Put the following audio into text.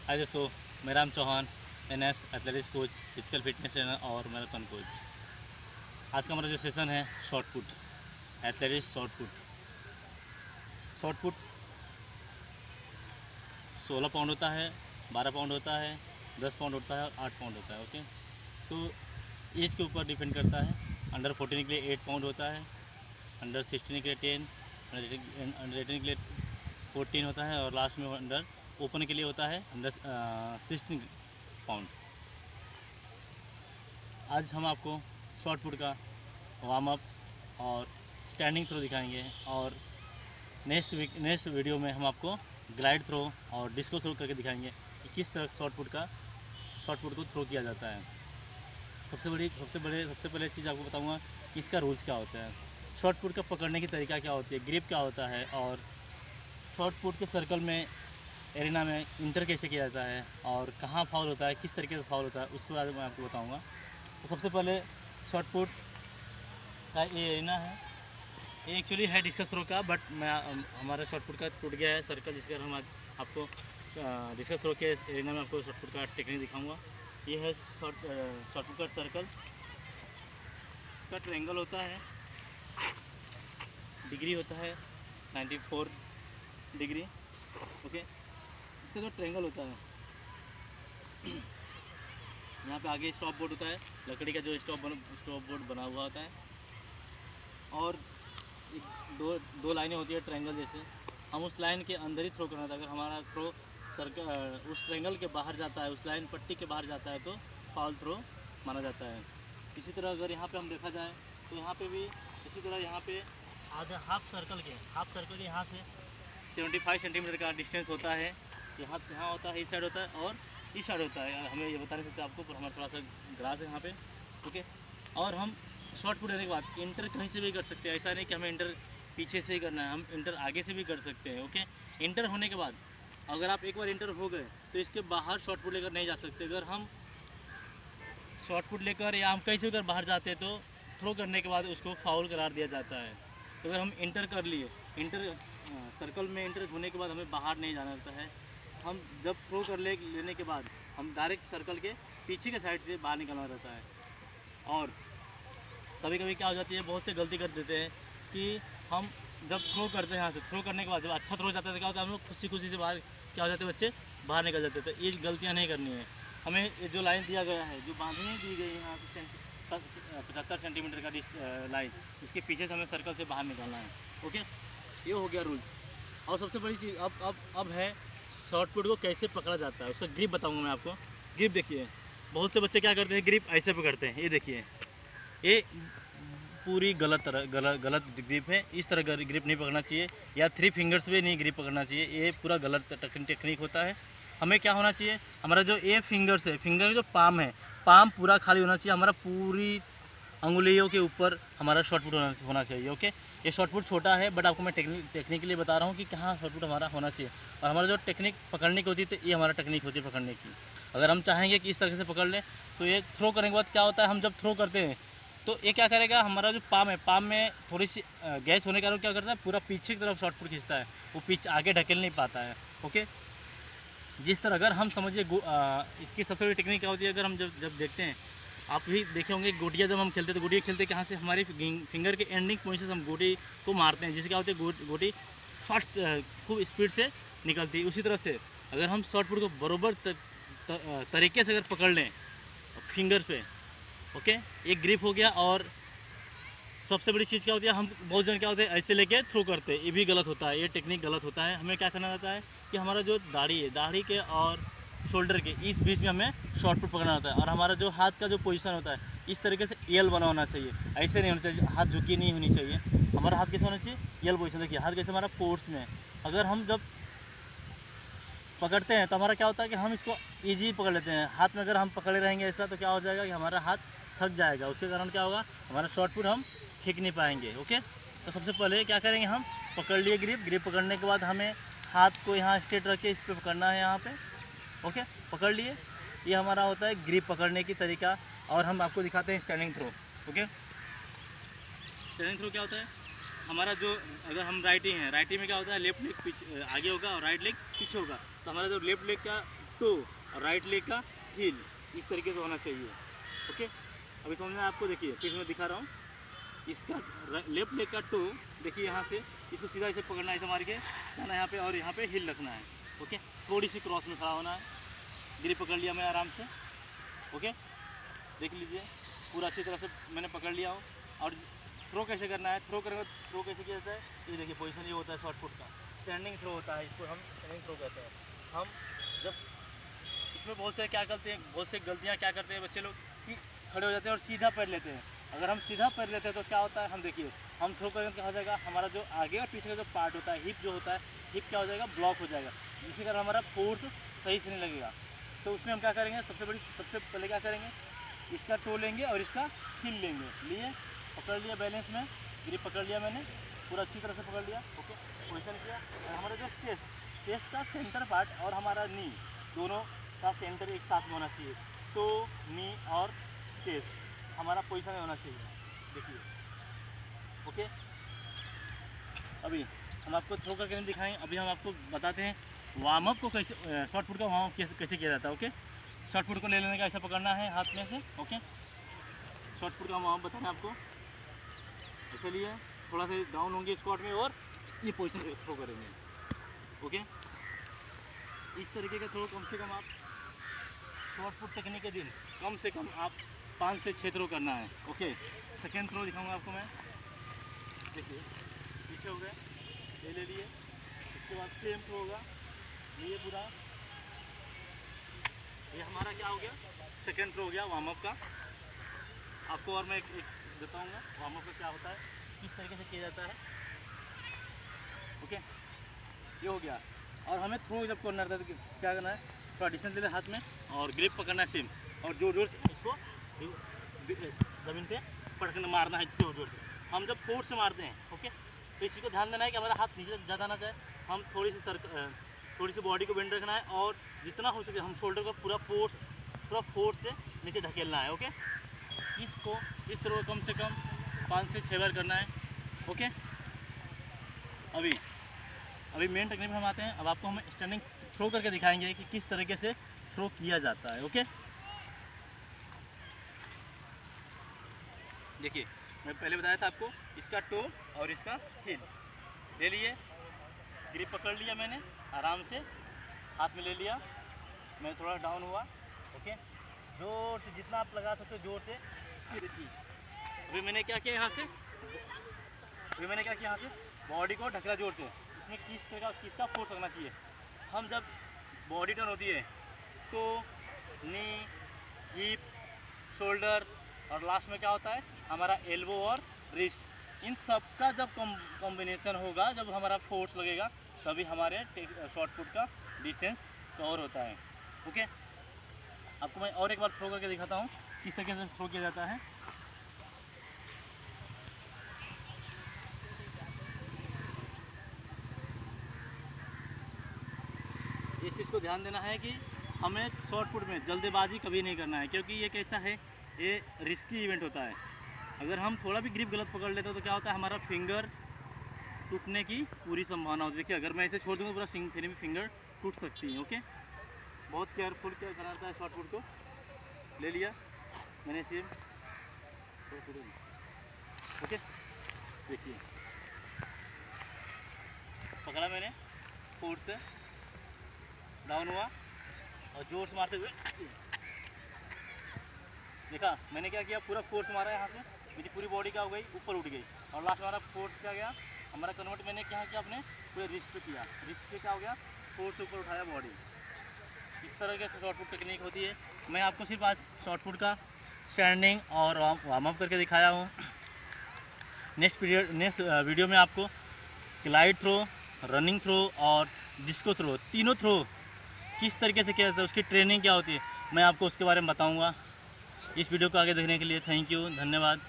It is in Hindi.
हाय दोस्तों, मैं Ram Chauhan, NS athletics coach, physical fitness trainer और मैराथन कोच। आज का हमारा जो सेशन है shot put, athletics shot put. Shot put 16 pound होता है, 12 पाउंड होता है, 10 पाउंड होता है और 8 पाउंड होता है। ओके, तो एज के ऊपर डिपेंड करता है। अंडर 14 के लिए 8 पाउंड होता है, अंडर 16 के लिए 10, अंडर 18 के लिए 14 होता है और लास्ट में अंडर ओपन के लिए होता है अंडर 16 पाउंड। आज हम आपको शॉर्ट पुट का वार्म अप और स्टैंडिंग थ्रो दिखाएंगे और नेक्स्ट वीडियो में हम आपको ग्लाइड थ्रो और डिस्को थ्रो करके दिखाएंगे कि किस तरह शॉर्ट पुट को थ्रो किया जाता है। सबसे पहले चीज़ आपको बताऊंगा कि इसका रूल्स क्या होता है, शॉर्ट पुट का पकड़ने की तरीका क्या होती है, ग्रिप क्या होता है और शॉर्ट पुट के सर्कल में एरिना में इंटर कैसे किया जाता है और कहाँ फाउल होता है, किस तरीके से फाउल होता है, उसके बाद मैं आपको बताऊंगा। तो सबसे पहले शॉर्ट पुट का ये एरिना है, ये एक्चुअली है डिस्कस थ्रो का, बट मैं हमारा शॉर्ट पुट का टूट गया है सर्कल, जिसके हम आज आपको डिस्कस थ्रो के एरिना में आपको शॉर्ट पुट का टेक्निक दिखाऊंगा। ये है शॉर्ट पुट का सर्कल, इसका ट्रायंगल होता है, डिग्री होता है 94 डिग्री। ओके, इसका जो ट्रायंगल होता है, यहाँ पे आगे स्टॉप बोर्ड होता है, लकड़ी का जो स्टॉप बोर्ड बना हुआ होता है और दो लाइनें होती है ट्रायंगल जैसे। हम उस लाइन के अंदर ही थ्रो करना था। अगर हमारा थ्रो सर्कल उस ट्रायंगल के बाहर जाता है, उस लाइन पट्टी के बाहर जाता है, तो फाउल थ्रो माना जाता है। इसी तरह अगर यहाँ पे हम देखा जाए तो यहाँ पे भी इसी तरह यहाँ पे आधा हाफ सर्कल के यहाँ से 75 सेंटीमीटर का डिस्टेंस होता है। यहाँ होता है, इस साइड होता है और इस साइड होता है। हमें ये बता नहीं सकते आपको, पर हमारा थोड़ा सा ग्रास है यहाँ पे। ओके, और हम शॉर्ट पुट देने के बाद इंटर कहीं से भी कर सकते हैं। ऐसा नहीं कि हमें इंटर पीछे से ही करना है, हम इंटर आगे से भी कर सकते हैं। ओके, इंटर होने के बाद अगर आप एक बार इंटर हो गए तो इसके बाहर शॉर्ट पुट लेकर नहीं जा सकते। अगर हम शॉर्ट पुट लेकर या हम कहीं से अगर बाहर जाते हैं तो थ्रो करने के बाद उसको फाउल करार दिया जाता है। तो अगर हम इंटर कर लिए, सर्कल में इंटर होने के बाद हमें बाहर नहीं जाना रहता है। हम जब थ्रो कर लेने के बाद हम डायरेक्ट सर्कल के पीछे के साइड से बाहर निकलना रहता है। और कभी कभी क्या हो जाती है, बहुत से गलती कर देते हैं कि हम जब थ्रो करते हैं, यहाँ से थ्रो करने के बाद जब अच्छा थ्रो जाता है तो क्या होता है, हम लोग खुशी से बाहर क्या हो जाते हैं, बच्चे बाहर निकल जाते हैं। तो ये गलतियाँ नहीं करनी है हमें। ये जो लाइन दिया गया है, जो बांधनी दी गई है यहाँ से 75 सेंटीमीटर का लाइन, इसके पीछे से हमें सर्कल से बाहर निकलना है। ओके, ये हो गया रूल्स। और सबसे बड़ी चीज़ अब है शॉर्ट पुट को कैसे पकड़ा जाता है, उसका ग्रिप बताऊंगा मैं आपको। ग्रिप देखिए, बहुत से बच्चे क्या करते हैं, ग्रिप ऐसे पकड़ते हैं। ये देखिए, ये पूरी गलत ग्रिप है। इस तरह ग्रिप नहीं पकड़ना चाहिए, या 3 फिंगर्स पे नहीं ग्रिप पकड़ना चाहिए। ये पूरा गलत टेक्निक होता है। हमें क्या होना चाहिए, हमारा जो ये फिंगर्स है, फिंगर जो पाम है, पाम पूरा खाली होना चाहिए। हमारा पूरी अंगुलियों के ऊपर हमारा शॉर्ट पुट होना चाहिए। ओके, ये शॉर्ट पुट छोटा है, बट आपको मैं टेक्निक के लिए बता रहा हूँ कि कहाँ शॉर्ट पुट हमारा होना चाहिए। और हमारा जो टेक्निक पकड़ने की होती है, तो ये हमारा टेक्निक होती है पकड़ने की। अगर हम चाहेंगे कि इस तरह से पकड़ लें, तो ये थ्रो करने के बाद क्या होता है, हम जब थ्रो करते हैं तो ये क्या करेगा, हमारा जो पाम है, पाम में थोड़ी सी गैस होने के कारण क्या करता है, पूरा पीछे की तरफ शॉर्ट पुट खींचता है, वो पीछे आगे ढकेल नहीं पाता है। ओके, जिस तरह अगर हम समझिए इसकी सबसे बड़ी टेक्निक क्या होती है, अगर हम जब देखते हैं, आप भी देखे होंगे गोटियाँ जब हम खेलते हैं तो गोटियाँ खेलते हैं, कहाँ से, हमारे फिंगर के एंडिंग पॉइंट से हम गोटी को मारते हैं, जिससे क्या होती है, गोटी शॉर्ट खूब स्पीड से निकलती है। उसी तरह से अगर हम शॉर्ट पुट को बराबर तरीके से अगर पकड़ लें फिंगर पे, ओके, एक ग्रिप हो गया। और सबसे बड़ी चीज़ क्या होती है, हम बहुत जन क्या होते हैं ऐसे लेके थ्रो करते हैं, ये भी गलत होता है, ये टेक्निक गलत होता है। हमें क्या करना रहता है कि हमारा जो दाढ़ी है, दाढ़ी के और शोल्डर के इस बीच में हमें शॉर्ट पुट पकड़ना होता है। और हमारा जो हाथ का जो पोजीशन होता है, इस तरीके से एल बना होना चाहिए, ऐसे नहीं होना चाहिए, हाथ झुकी नहीं होनी चाहिए। हमारा हाथ कैसे होना चाहिए, एल पोजीशन। देखिए हाथ कैसे हमारा फोर्स में, अगर हम जब पकड़ते हैं तो हमारा क्या होता है कि हम इसको ईजी पकड़ लेते हैं। हाथ में अगर हम पकड़े रहेंगे ऐसा, तो क्या हो जाएगा कि हमारा हाथ थक जाएगा, उसके कारण क्या होगा, हमारा शॉर्ट पुट हम फेंक नहीं पाएंगे। ओके, तो सबसे पहले क्या करेंगे, हम पकड़ लिए ग्रिप पकड़ने के बाद हमें हाथ को यहाँ स्ट्रेट रख के इस पर पकड़ना है, यहाँ पे। ओके, पकड़ लिए, ये हमारा होता है ग्रिप पकड़ने की तरीका। और हम आपको दिखाते हैं standing throw. Okay, standing throw क्या होता है, हमारा जो, अगर हम राइटी में क्या होता है, लेफ्ट लेग पीछे आगे होगा और राइट लेग पीछे होगा। तो हमारा जो लेफ्ट लेग का टो और राइट लेग का हील इस तरीके से होना चाहिए। ओके, अभी समझना आपको, देखिए फिर मैं दिखा रहा हूँ। इसका लेफ्ट लेग का टो देखिए यहाँ से इसको सीधा इसे पकड़ना है, इसे मार के जाना यहाँ पे और यहाँ पे हिल रखना है। ओके, थोड़ी सी क्रॉस में खड़ा होना है। ग्रिप पकड़ लिया मैं आराम से। ओके, देख लीजिए पूरा अच्छी तरह से मैंने पकड़ लिया हो। और थ्रो कैसे करना है, थ्रो कैसे किया जाता है, ये देखिए पोजीशन ये होता है शॉर्ट पुट का, स्टैंडिंग थ्रो होता है, इसको हम स्टैंडिंग थ्रो कहते हैं। हम जब इसमें बहुत से क्या करते हैं, बहुत से गलतियाँ क्या करते हैं बच्चे लोग कि खड़े हो जाते हैं और सीधा पैर लेते हैं। अगर हम सीधा पैर लेते हैं तो क्या होता है, हम देखिए हम थ्रो करेंगे क्या हो जाएगा, हमारा जो आगे और पीछे का जो पार्ट होता है, हिप जो होता है, हिप क्या हो जाएगा, ब्लॉक हो जाएगा, जिसके कारण हमारा फोर्स सही से नहीं लगेगा। तो उसमें हम क्या करेंगे, सबसे पहले क्या करेंगे, इसका टो लेंगे और इसका हिल लेंगे, लिए पकड़ लिया बैलेंस में, ग्रिप पकड़ लिया मैंने पूरा अच्छी तरह से पकड़ लिया। ओके, पोजिशन किया और हमारा जो चेस्ट का सेंटर पार्ट और हमारा नी दोनों का सेंटर एक साथ में होना चाहिए। तो नी और चेस्ट हमारा पोजीशन में होना चाहिए, देखिए। ओके, अभी हम आपको थ्रो करके नहीं दिखाएं, अभी हम आपको बताते हैं वार्म अप को कैसे, शॉर्ट पुट का वार्म अप कैसे किया जाता है। ओके, शॉर्ट पुट को ले लेने का ऐसा पकड़ना है हाथ में से। ओके, शॉर्ट पुट का वार्म अप बताना है आपको, इसलिए थोड़ा सा डाउन होंगे स्क्वाट में और ये पोजीशन थ्रो करेंगे। ओके, इस तरीके का थ्रो कम से कम आप शॉर्ट पुट टेक्निक के दिन कम से कम आप 5 से 6 थ्रो करना है। ओके, सेकेंड थ्रो दिखाऊंगा आपको मैं, देखिए पीछे हो गए, ये ले लिए, उसके बाद सेम थ्रो होगा, ये पूरा, ये हमारा क्या हो गया, सेकेंड थ्रो हो गया वार्म अप का। आपको और मैं एक बताऊंगा वार्म अप का क्या होता है, किस तरीके से किया जाता है। ओके, ये हो गया। और हमें थ्रो जब करना रहता है तो क्या करना है, थोड़ा डिस्टेंस ले लें हाथ में और ग्रिप पकड़ना है सेम, और जोर जोर से इसको ज़मीन पे पकड़ना, मारना है जोर जोर से। हम जब फोर्स से मारते हैं, ओके, तो इसी को ध्यान देना है कि हमारा हाथ नीचे ज़्यादा ना जाए, हम थोड़ी सी बॉडी को बेंड रखना है और जितना हो सके हम शोल्डर को पूरा फोर्स से नीचे धकेलना है। ओके, इसको इस तरह कम से कम 5 से 6 बार करना है। ओके, अभी मेन टेक्निक में हम आते हैं। अब आपको हम स्टैंडिंग थ्रो करके दिखाएंगे कि किस तरीके से थ्रो किया जाता है। ओके, देखिए मैं पहले बताया था आपको, इसका टो और इसका हिल ले लिए, ग्रिप पकड़ लिया मैंने आराम से, हाथ में ले लिया, मैं थोड़ा डाउन हुआ। ओके, जोर से जितना आप लगा सकते हो जोर से, अभी मैंने क्या किया यहाँ से, बॉडी को ढकला जोर से। इसमें किसका फोर्स लगना चाहिए, हम जब बॉडी टर्न होती है तो नी, हिप, शोल्डर और लास्ट में क्या होता है हमारा एल्बो और रिस्ट, इन सब का जब कॉम्बिनेशन होगा, जब हमारा फोर्स लगेगा, तभी हमारे शॉर्ट पुट का डिस्टेंस कवर होता है। ओके, आपको मैं और एक बार थ्रो करके दिखाता हूँ किस तरीके से थ्रो किया जाता है। इस चीज़ को ध्यान देना है कि हमें शॉर्ट पुट में जल्दबाजी कभी नहीं करना है, क्योंकि ये कैसा है, ये रिस्की इवेंट होता है। अगर हम थोड़ा भी ग्रिप गलत पकड़ लेते हैं तो क्या होता है, हमारा फिंगर टूटने की पूरी संभावना होती है। देखिए अगर मैं इसे छोड़ दूँगा पूरा फिंगर टूट सकती है। ओके, बहुत केयरफुल क्या कराता है, शॉर्ट पुट को ले लिया मैंने सेम। ओके, देखिए पकड़ा मैंने, फोर्स से डाउन हुआ और जोर से मारते हुए देखा मैंने क्या किया, पूरा फोर्स मारा यहाँ से, मेरी पूरी बॉडी क्या हो गई, ऊपर उठ गई, और लास्ट हमारा फोर्स क्या गया, हमारा कन्वर्ट मैंने क्या किया, अपने पूरे रिस्ट पे किया, रिस्ट पे क्या हो गया, फोर्स ऊपर उठाया बॉडी। इस तरह से शॉर्ट पुट टेक्निक होती है। मैं आपको सिर्फ आज शॉर्ट पुट का स्टैंडिंग और वार्म अप करके दिखाया हूँ। नेक्स्ट वीडियो में आपको ग्लाइड थ्रो, रनिंग थ्रो और डिस्को थ्रो, तीनों थ्रो किस तरीके से किया जाता है, उसकी ट्रेनिंग क्या होती है, मैं आपको उसके बारे में बताऊंगा। इस वीडियो को आगे देखने के लिए थैंक यू, धन्यवाद।